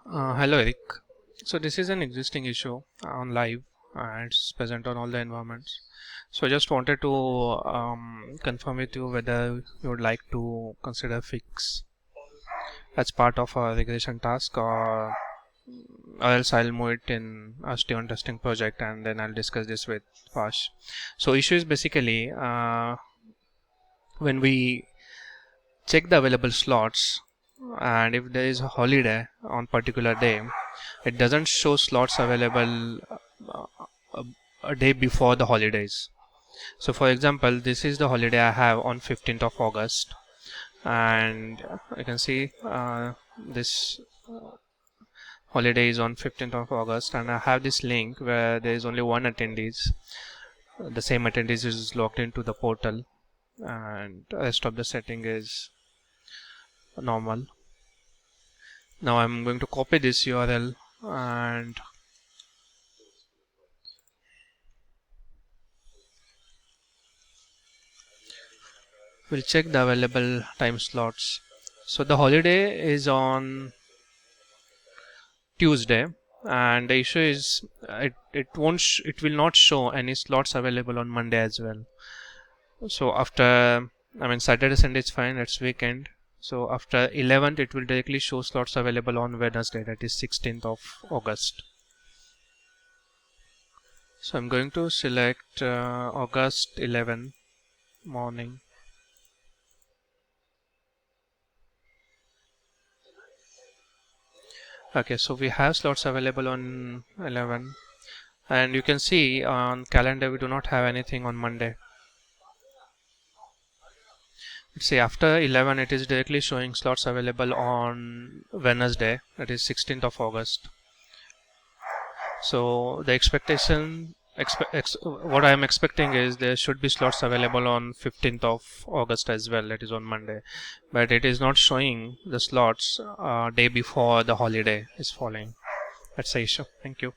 Hello, Eric. So this is an existing issue on live and it's present on all the environments. So I just wanted to confirm with you whether you would like to consider fix as part of a regression task or else I'll move it in a stay-on testing project and then I'll discuss this with Fash. So issue is basically when we check the available slots and if there is a holiday on particular day, it doesn't show slots available uh, a, a day before the holidays. So for example, this is the holiday I have on 15th of August, and you can see this holiday is on 15th of August, and I have this link where there is only one attendees. The same attendees is logged into the portal, and the rest of the setting is normal. Now I'm going to copy this URL and we'll check the available time slots. So the holiday is on Tuesday, and the issue is it will not show any slots available on Monday as well. So after, I mean, Saturday Sunday is fine, it's weekend. So after 11th it will directly show slots available on Wednesday, that is 16th of August. So I'm going to select August 11 morning. Okay, so we have slots available on 11, and you can see on calendar we do not have anything on Monday. Let's see, after 11 it is directly showing slots available on Wednesday, that is 16th of August. So the expectation, what I am expecting is there should be slots available on 15th of August as well, that is on Monday, but it is not showing the slots day before the holiday is falling. That's the issue. Thank you.